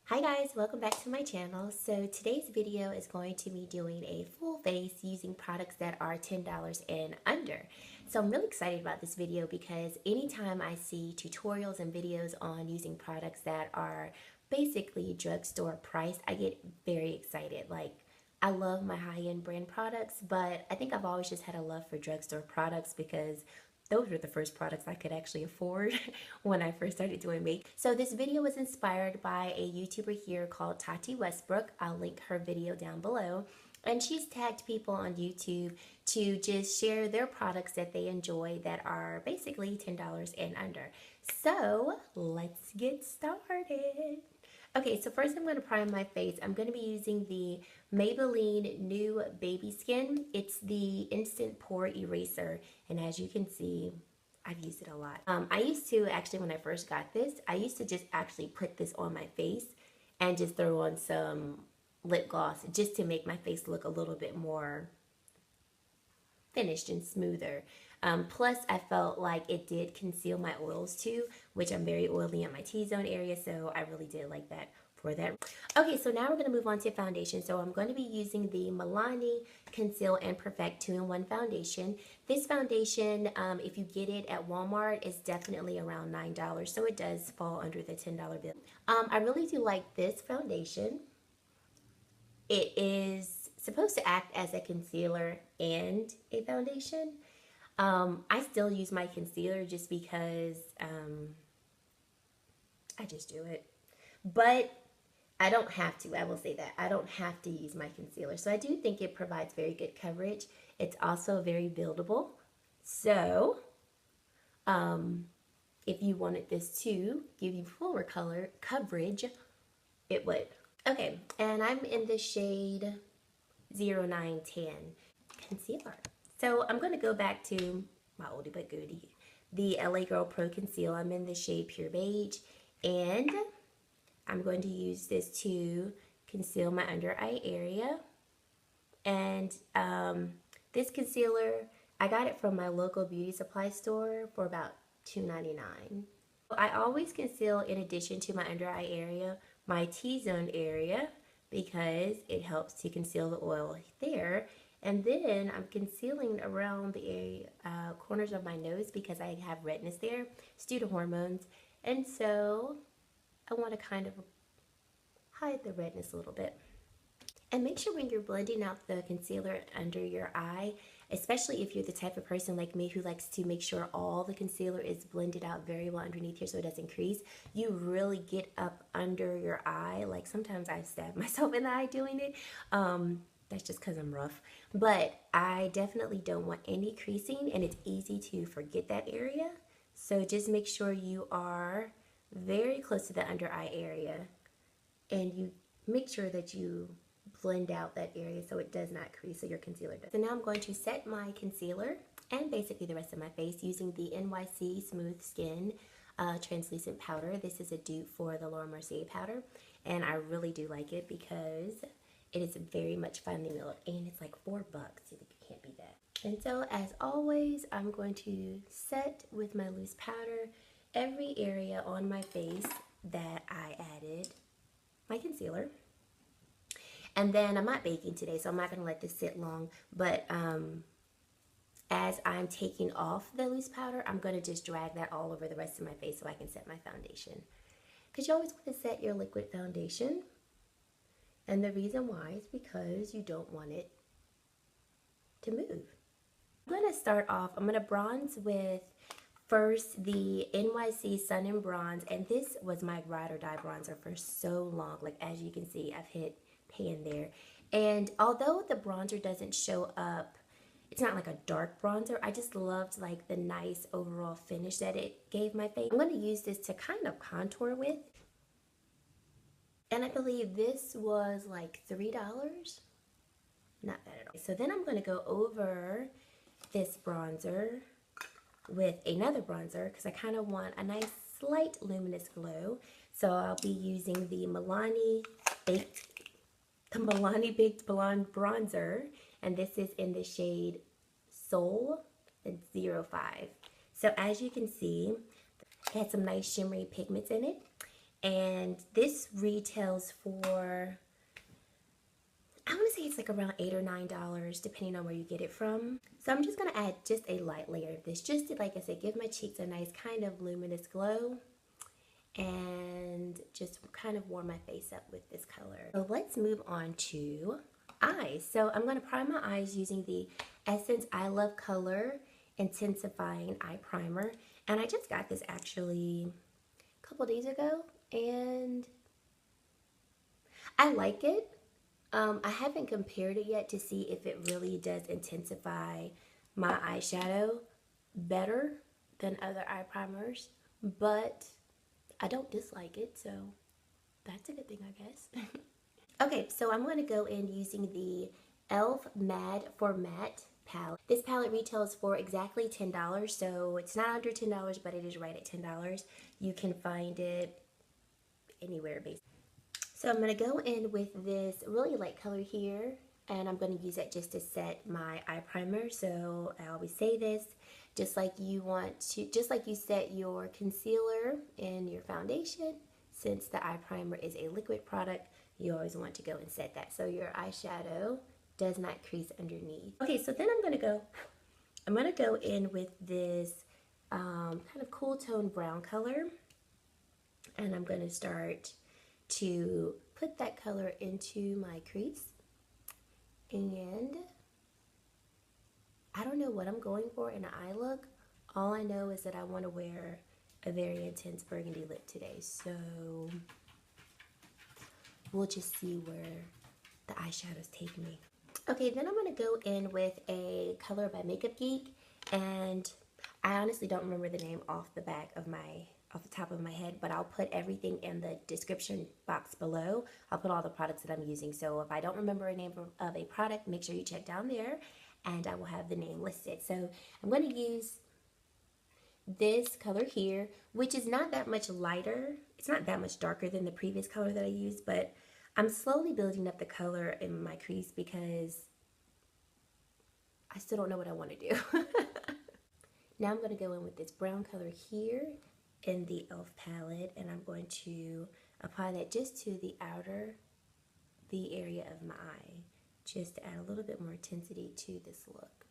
Hi guys, welcome back to my channel. So today's video is going to be doing a full face using products that are $10 and under. So I'm really excited about this video because anytime I see tutorials and videos on using products that are basically drugstore priced, I get very excited. Like, I love my high-end brand products, but I think I've always just had a love for drugstore products because those were the first products I could actually afford when I first started doing makeup. So this video was inspired by a YouTuber here called Tati Westbrook. I'll link her video down below. And she's tagged people on YouTube to just share their products that they enjoy that are basically $10 and under. So let's get started. Okay, so first I'm going to prime my face. I'm going to be using the Maybelline Nude Baby Skin. It's the Instant Pore Eraser, and as you can see, I've used it a lot. I used to, actually, when I first got this, I used to just actually put this on my face and just throw on some lip gloss just to make my face look a little bit more finished and smoother. Plus, I felt like it did conceal my oils too, which I'm very oily in my T-zone area, so I really did like that for that. Okay, so now we're going to move on to foundation. So I'm going to be using the Milani Conceal and Perfect 2-in-1 foundation. This foundation, if you get it at Walmart, is definitely around $9, so it does fall under the $10 bill. I really do like this foundation. It is supposed to act as a concealer and a foundation. I still use my concealer just because I just do it. But I don't have to. I will say that. I don't have to use my concealer. So I do think it provides very good coverage. It's also very buildable. So if you wanted this to give you fuller color coverage, it would. Okay, and I'm in the shade 0910 Concealer. So I'm going to go back to my oldie but goodie, the LA Girl Pro Conceal. I'm in the shade Pure Beige, and I'm going to use this to conceal my under eye area. And this concealer, I got it from my local beauty supply store for about $2.99. I always conceal, in addition to my under eye area, my T-zone area, because it helps to conceal the oil there. And then I'm concealing around the corners of my nose because I have redness there. It's due to hormones. And so I want to kind of hide the redness a little bit. And make sure when you're blending out the concealer under your eye, especially if you're the type of person like me who likes to make sure all the concealer is blended out very well underneath here so it doesn't crease, you really get up under your eye. Like, sometimes I stab myself in the eye doing it. That's just because I'm rough. But I definitely don't want any creasing, and it's easy to forget that area. So just make sure you are very close to the under eye area, and you make sure that you blend out that area so it does not crease, so your concealer does. So now I'm going to set my concealer and basically the rest of my face using the NYC Smooth Skin translucent powder. This is a dupe for the Laura Mercier powder, and I really do like it because it is very much finely milled, and it's like $4. You can't beat that. And so, as always, I'm going to set with my loose powder every area on my face that I added my concealer. And then I'm not baking today, so I'm not going to let this sit long. But as I'm taking off the loose powder, I'm going to just drag that all over the rest of my face so I can set my foundation. Because you always want to set your liquid foundation. And the reason why is because you don't want it to move. I'm going to start off, I'm going to bronze with first the NYC Sun and Bronze. And this was my ride or die bronzer for so long. Like, as you can see, I've hit pan there. And although the bronzer doesn't show up, it's not like a dark bronzer, I just loved like the nice overall finish that it gave my face. I'm going to use this to kind of contour with. And I believe this was like $3. Not bad at all. So then I'm going to go over this bronzer with another bronzer because I kind of want a nice slight luminous glow. So I'll be using the Milani Baked Blonde Bronzer, and this is in the shade Soul. It's 05. So as you can see, it has some nice shimmery pigments in it. And this retails for, I want to say it's like around $8 or $9 depending on where you get it from. So I'm just going to add just a light layer of this just to, like I said, give my cheeks a nice kind of luminous glow and just kind of warm my face up with this color. So let's move on to eyes. So I'm going to prime my eyes using the Essence E.L.F Color Intensifying Eye Primer. And I just got this actually a couple days ago and I like it. I haven't compared it yet to see if it really does intensify my eyeshadow better than other eye primers, but I don't dislike it, so that's a good thing, I guess. Okay, so I'm going to go in using the E.L.F Mad for Matte palette. This palette retails for exactly $10, so it's not under $10, but it is right at $10. You can find it anywhere, basically. So I'm going to go in with this really light color here, and I'm going to use that just to set my eye primer. So I always say this, just like you set your concealer and your foundation, since the eye primer is a liquid product, you always want to go and set that so your eyeshadow does not crease underneath. Okay, so then I'm going to go in with this kind of cool tone brown color, and I'm going to start to put that color into my crease. And I don't know what I'm going for in an eye look. All I know is that I want to wear a very intense burgundy lip today, so we'll just see where the eyeshadows take me. Okay, then I'm going to go in with a color by Makeup Geek, and I honestly don't remember the name off the top of my head, but I'll put everything in the description box below. I'll put all the products that I'm using, so if I don't remember a name of a product, make sure you check down there and I will have the name listed. So I'm going to use this color here, which is not that much lighter. It's not that much darker than the previous color that I used, but I'm slowly building up the color in my crease because I still don't know what I want to do. Now I'm going to go in with this brown color here in the E.L.F palette, and I'm going to apply that just to the area of my eye, just to add a little bit more intensity to this look.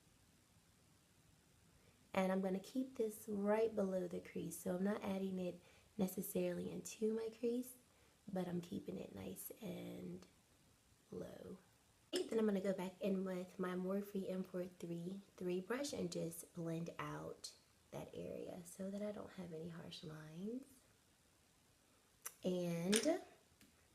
And I'm going to keep this right below the crease, so I'm not adding it necessarily into my crease, but I'm keeping it nice and low. Then I'm going to go back in with my Morphe M433 brush and just blend out that area so that I don't have any harsh lines. And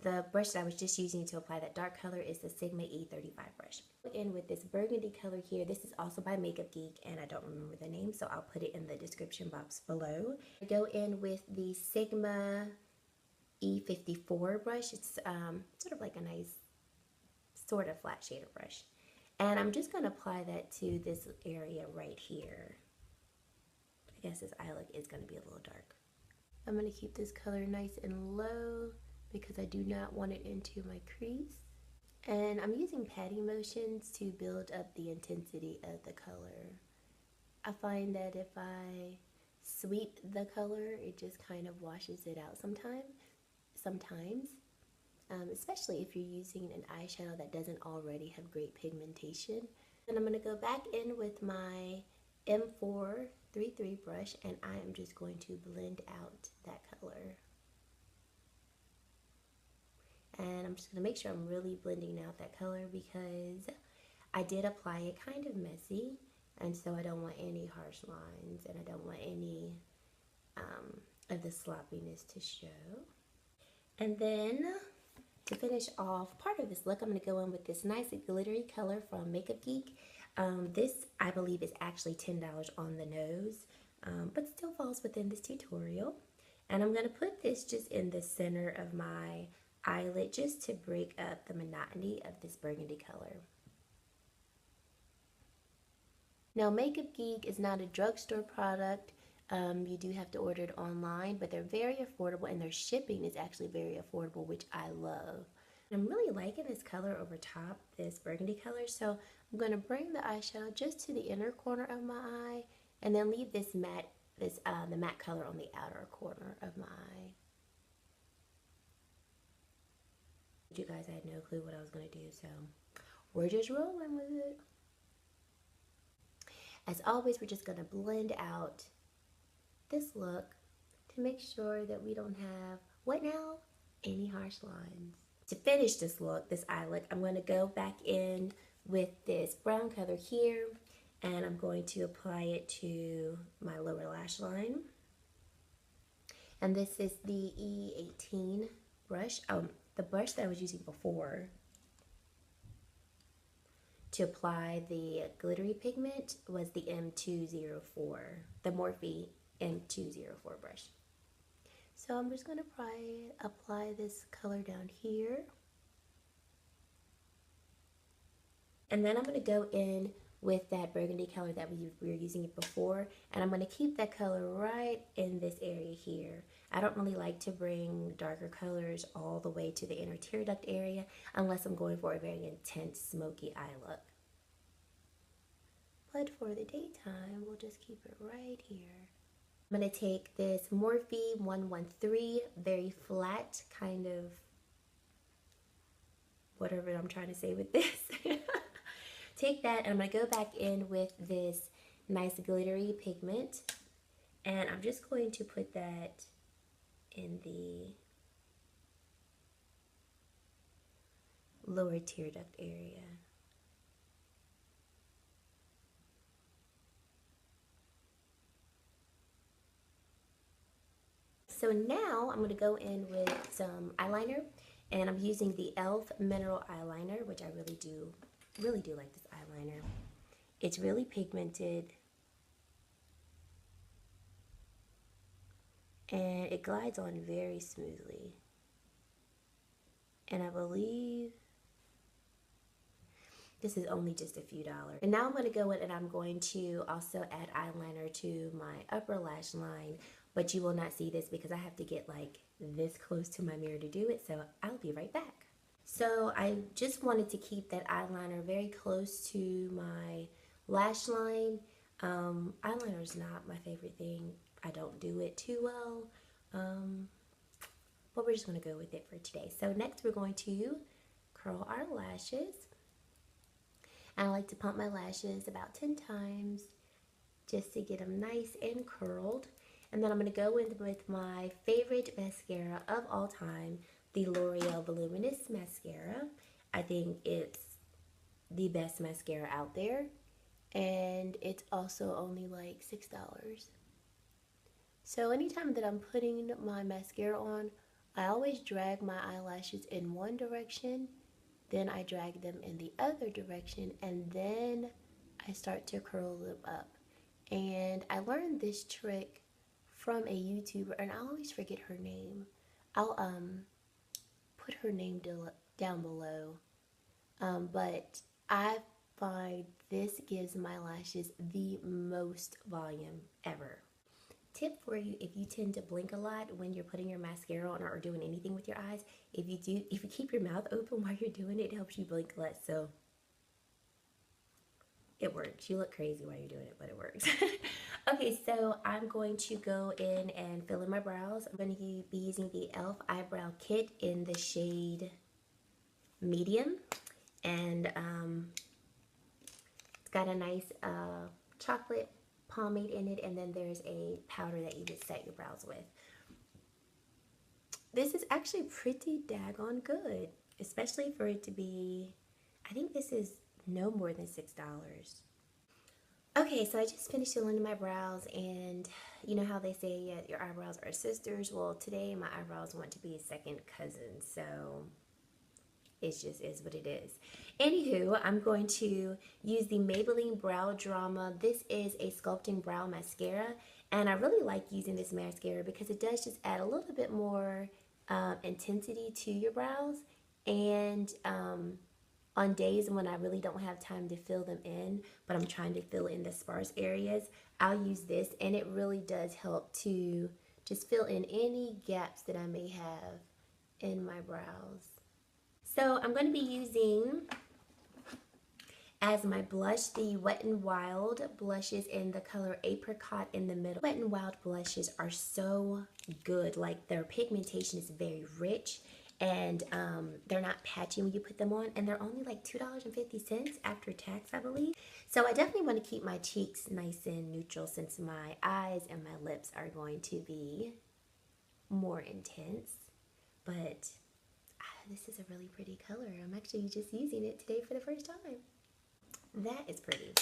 the brush that I was just using to apply that dark color is the Sigma E35 brush. In with this burgundy color here. This is also by Makeup Geek, and I don't remember the name, so I'll put it in the description box below. I go in with the Sigma E54 brush. It's sort of like a nice sort of flat shader brush. And I'm just going to apply that to this area right here. I guess this eye look is going to be a little dark. I'm going to keep this color nice and low because I do not want it into my crease. And I'm using patting motions to build up the intensity of the color. I find that if I sweep the color, it just kind of washes it out sometimes. Especially if you're using an eyeshadow that doesn't already have great pigmentation. And I'm going to go back in with my M433 brush, and I am just going to blend out that color. And I'm just going to make sure I'm really blending out that color because I did apply it kind of messy, and so I don't want any harsh lines, and I don't want any of the sloppiness to show. And then to finish off part of this look, I'm going to go in with this nice glittery color from Makeup Geek. This, I believe, is actually $10 on the nose, but still falls within this tutorial. And I'm going to put this just in the center of my eyelid just to break up the monotony of this burgundy color. Now, Makeup Geek is not a drugstore product. You do have to order it online, but they're very affordable, and their shipping is actually very affordable, which I love. I'm really liking this color over top, this burgundy color, so I'm going to bring the eyeshadow just to the inner corner of my eye, and then leave this the matte color on the outer corner of my eye. You guys had no clue what I was going to do, so we're just rolling with it. As always, we're just going to blend out this look to make sure that we don't have, what now? Any harsh lines. To finish this look, this eye look, I'm going to go back in with this brown color here, and I'm going to apply it to my lower lash line. And this is the E18 brush. The brush that I was using before to apply the glittery pigment was the M204, the Morphe M204 brush. So I'm just going to apply this color down here. And then I'm going to go in with that burgundy color that we were using it before. And I'm going to keep that color right in this area here. I don't really like to bring darker colors all the way to the inner tear duct area unless I'm going for a very intense smoky eye look. But for the daytime, we'll just keep it right here. I'm going to take this Morphe 113, very flat, kind of whatever I'm trying to say with this. Take that, and I'm going to go back in with this nice glittery pigment. And I'm just going to put that in the lower tear duct area. So now I'm going to go in with some eyeliner, and I'm using the E.L.F. mineral eyeliner, which I really do like this eyeliner. It's really pigmented, and it glides on very smoothly. And I believe this is only just a few dollars. And now I'm going to go in and I'm going to also add eyeliner to my upper lash line, but you will not see this because I have to get like this close to my mirror to do it, so I'll be right back. So I just wanted to keep that eyeliner very close to my lash line. Eyeliner is not my favorite thing. I don't do it too well, but we're just going to go with it for today. So next we're going to curl our lashes. I like to pump my lashes about 10 times just to get them nice and curled. And then I'm going to go in with my favorite mascara of all time, the L'Oreal Voluminous mascara. I think it's the best mascara out there, and it's also only like $6. So anytime that I'm putting my mascara on, I always drag my eyelashes in one direction, then I drag them in the other direction, and then I start to curl them up. And I learned this trick from a YouTuber, and I always forget her name. I'll put her name down below. But I find this gives my lashes the most volume ever. Tip for you, if you tend to blink a lot when you're putting your mascara on or doing anything with your eyes, if you keep your mouth open while you're doing it, it helps you blink less. So it works. You look crazy while you're doing it, but it works. Okay, so I'm going to go in and fill in my brows. I'm going to be using the E.L.F. eyebrow kit in the shade medium, and it's got a nice chocolate pomade in it, and then there's a powder that you just set your brows with. This is actually pretty daggone good, especially for it to be, I think this is no more than $6. Okay, so I just finished filling in my brows, and you know how they say, yeah, your eyebrows are sisters? Well, today my eyebrows want to be second cousins, so it just is what it is. Anywho, I'm going to use the Maybelline Brow Drama. This is a sculpting brow mascara, and I really like using this mascara because it does just add a little bit more intensity to your brows, and on days when I really don't have time to fill them in, but I'm trying to fill in the sparse areas, I'll use this, and it really does help to just fill in any gaps that I may have in my brows. So I'm going to be using as my blush the Wet n Wild blushes in the color Apricot in the middle. Wet n Wild blushes are so good. Like, their pigmentation is very rich, and they're not patchy when you put them on, and they're only like $2.50 after tax, I believe. So I definitely want to keep my cheeks nice and neutral since my eyes and my lips are going to be more intense. But this is a really pretty color. I'm actually just using it today for the first time. That is pretty.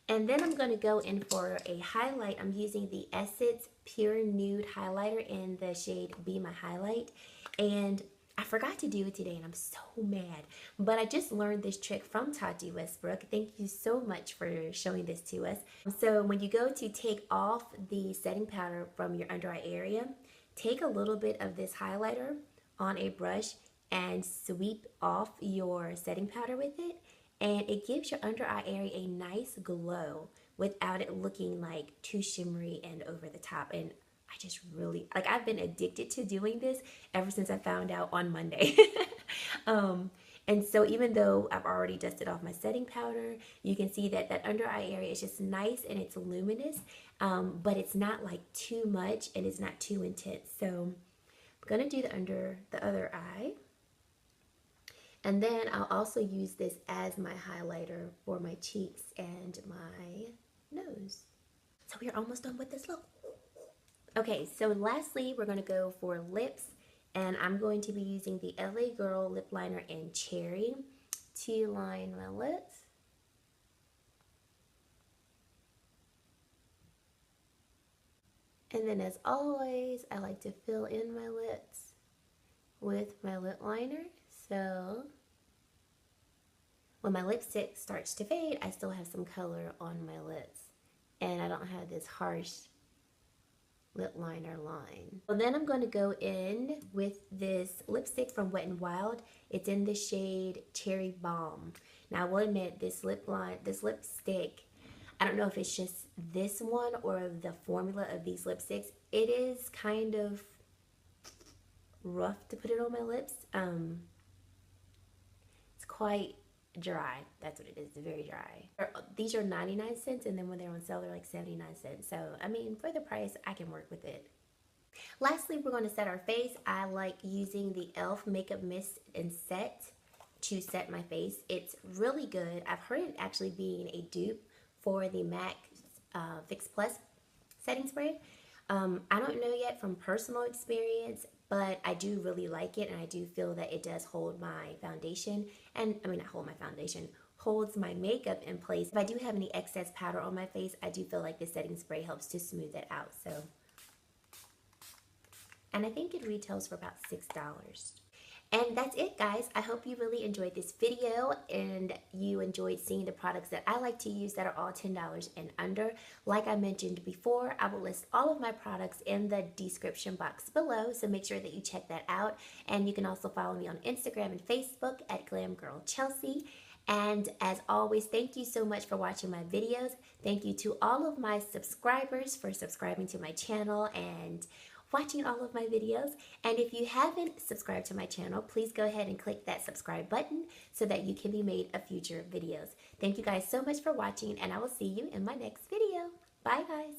And then I'm going to go in for a highlight. I'm using the Essence Pure Nude Highlighter in the shade Be My Highlight. And I forgot to do it today and I'm so mad. But I just learned this trick from Tati Westbrook. Thank you so much for showing this to us. So when you go to take off the setting powder from your under eye area, take a little bit of this highlighter on a brush and sweep off your setting powder with it. And it gives your under eye area a nice glow without it looking like too shimmery and over the top. And I just really, like, I've been addicted to doing this ever since I found out on Monday. And so even though I've already dusted off my setting powder, you can see that that under eye area is just nice and it's luminous, but it's not like too much and it's not too intense. So I'm gonna do the other eye. And then I'll also use this as my highlighter for my cheeks and my nose. So we're almost done with this look. Okay, so lastly, we're gonna go for lips, and I'm going to be using the LA Girl lip liner in Cherry to line my lips. And then as always, I like to fill in my lips with my lip liner. So when my lipstick starts to fade, I still have some color on my lips. And I don't have this harsh lip liner line. So then I'm going to go in with this lipstick from Wet n Wild. It's in the shade Cherry Bomb. Now I will admit this lipstick, I don't know if it's just this one or the formula of these lipsticks. It is kind of rough to put it on my lips. It's quite dry. That's what it is. It's very dry. These are 99 cents, and then when they're on sale, they're like 79 cents. So, I mean, for the price, I can work with it. Lastly, we're going to set our face. I like using the E.L.F. Makeup Mist and Set to set my face. It's really good. I've heard it actually being a dupe for the MAC Fix Plus setting spray. I don't know yet from personal experience, but I do really like it, and I do feel that it does hold my foundation, and I mean not hold my foundation, holds my makeup in place. If I do have any excess powder on my face, I do feel like the setting spray helps to smooth it out. So, and I think it retails for about $6. And that's it, guys. I hope you really enjoyed this video and you enjoyed seeing the products that I like to use that are all $10 and under. Like I mentioned before, I will list all of my products in the description box below, so make sure that you check that out. And you can also follow me on Instagram and Facebook at GlamGirlChelsea. And as always, thank you so much for watching my videos. Thank you to all of my subscribers for subscribing to my channel and watching all of my videos. And if you haven't subscribed to my channel, please go ahead and click that subscribe button so that you can be made of future videos. Thank you guys so much for watching, and I will see you in my next video. Bye, guys.